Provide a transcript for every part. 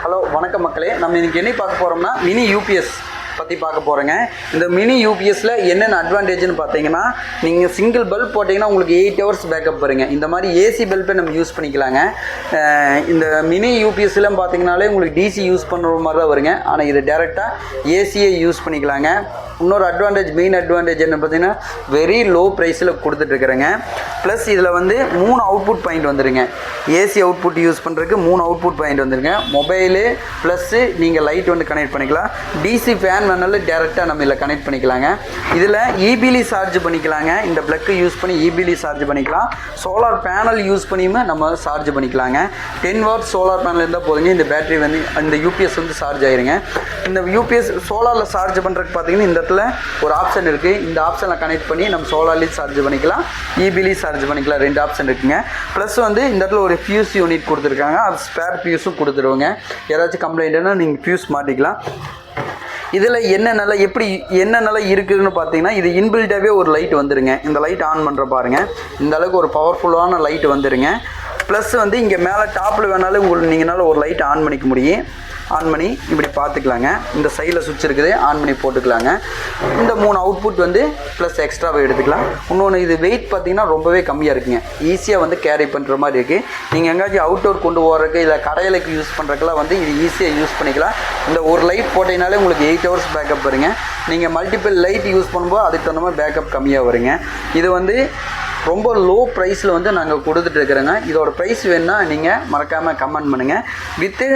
Hello வணக்கம் மக்களே. நம்ம இன்றைக்கி என்ன பார்க்க போகிறோம்னா மினி யூபிஎஸ் பற்றி பார்க்க போகிறேங்க. இந்த மினி யூபிஎஸ்ல என்னென்ன அட்வான்டேஜ்னு பார்த்தீங்கன்னா, நீங்கள் சிங்கிள் பல்ப் போட்டிங்கன்னா உங்களுக்கு 8 ஹவர்ஸ் பேக்கப் வருங்க. இந்த மாதிரி ஏசி பல்பை நம்ம யூஸ் பண்ணிக்கலாங்க. இந்த மினி யூபிஎஸ்லாம் பார்த்தீங்கனாலே உங்களுக்கு டிசி யூஸ் பண்ணுற மாதிரி தான் வருங்க. ஆனால் இது டேரெக்டாக ஏசியை யூஸ் பண்ணிக்கலாங்க. இன்னொரு அட்வான்டேஜ், மெயின் அட்வான்டேஜ் என்ன பார்த்தீங்கன்னா, வெரி லோ ப்ரைஸில் கொடுத்துட்ருக்குறேங்க. ப்ளஸ் இதில் வந்து 3 அவுட்புட் பாயிண்ட் வந்துடுங்க. ஏசி அவுட்புட் யூஸ் பண்ணுறதுக்கு 3 அவுட்புட் பாயிண்ட் வந்துருங்க. மொபைலு ப்ளஸ்ஸு நீங்கள் லைட் வந்து கனெக்ட் பண்ணிக்கலாம். டிசி ஃபேன் வேணாலும் டேரெக்டாக நம்ம இதில் கனெக்ட் பண்ணிக்கலாங்க. இதில் இபிலி சார்ஜ் பண்ணிக்கலாங்க. இந்த ப்ளக்கு யூஸ் பண்ணி இபிலி சார்ஜ் பண்ணிக்கலாம். சோலார் பேனல் யூஸ் பண்ணியுமே நம்ம சார்ஜ் பண்ணிக்கலாங்க. 10 வாட் சோலார் பேனல் இருந்தால் போதுங்க. இந்த பேட்டரி வந்து இந்த யூபிஎஸ் வந்து சார்ஜ் ஆயிருங்க. இந்த யூபிஎஸ் சோலாரில் சார்ஜ் பண்ணுறதுக்கு பார்த்தீங்கன்னா இந்த இடத்துல ஒரு ஆப்ஷன் இருக்குது. இந்த ஆப்ஷனில் கனெக்ட் பண்ணி நம்ம சோலார்லேயும் சார்ஜ் பண்ணிக்கலாம், இபிலையும் சார்ஜ் பண்ணிக்கலாம். 2 ஆப்ஷன் இருக்குங்க. ப்ளஸ் வந்து இந்த இடத்துல ஒரு ஃபியூஸ் யூனிட் கொடுத்துருக்காங்க. அது ஸ்பேர் ஃபியூஸும் கொடுத்துருவோங்க. யாராச்சும் கம்ப்ளைண்ட்னா நீங்கள் ஃபியூஸ் மாட்டிக்கலாம். இதில் என்னென்னலாம் இருக்குதுன்னு பார்த்தீங்கன்னா, இது இன்பில்டாகவே ஒரு லைட் வந்துடுங்க. இந்த லைட் ஆன் பண்ணுற பாருங்கள். இந்த அளவுக்கு ஒரு பவர்ஃபுல்லான லைட் வந்துடுங்க. ப்ளஸ் வந்து இங்கே மேலே டாப்பில் வேணாலும் நீங்களால ஒரு லைட் ஆன் பண்ணிக்க முடியும். ஆன் பண்ணி இப்படி பார்த்துக்கலாங்க. இந்த சைடில் சுவிட்ச் இருக்குது, ஆன் பண்ணி போட்டுக்கலாங்க. இந்த 3 அவுட்புட் வந்து ப்ளஸ் எக்ஸ்ட்ராவை எடுத்துக்கலாம். இன்னொன்று, இது வெயிட் பார்த்திங்கன்னா ரொம்பவே கம்மியாக இருக்குங்க. ஈஸியாக வந்து கேரி பண்ணுற மாதிரி இருக்குது. நீங்கள் எங்கேயாச்சும் அவுட்டோர் கொண்டு போகிறதுக்கு இல்லை கடையிலுக்கு யூஸ் பண்ணுறதுக்கெல்லாம் வந்து இது ஈஸியாக யூஸ் பண்ணிக்கலாம். இந்த ஒரு லைட் போட்டிங்கனாலே உங்களுக்கு 8 ஹவர்ஸ் பேக்கப் வருங்க. நீங்கள் மல்டிபிள் லைட் யூஸ் பண்ணும்போது அதுக்கு தகுந்த மாதிரி பேக்கப் கம்மியாக வருங்க. இது வந்து ரொம்ப லோ ப்ரைஸில் வந்து நாங்கள் கொடுத்துட்ருக்குறோங்க. இதோட ப்ரைஸ் வேணுன்னா நீங்கள் மறக்காமல் கமெண்ட் பண்ணுங்கள். வித்து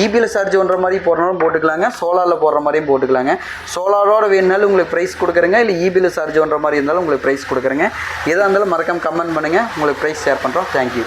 இபியில் சார்ஜ் பண்ணுற மாதிரி போடுறனாலும் போட்டுக்கலாங்க, சோலாரில் போடுற மாதிரியும் போட்டுக்கலாங்க. சோலாரோட வேணுனாலும் உங்களுக்கு ப்ரைஸ் கொடுக்குறேங்க, இல்லை இபியில் சார்ஜ் பண்ணுற மாதிரி இருந்தாலும் உங்களுக்கு ப்ரைஸ் கொடுக்குறேங்க. எதாக இருந்தாலும் மறக்காமல் கமெண்ட் பண்ணுங்கள். உங்களுக்கு ப்ரைஸ் ஷேர் பண்ணுறோம். தேங்க்யூ.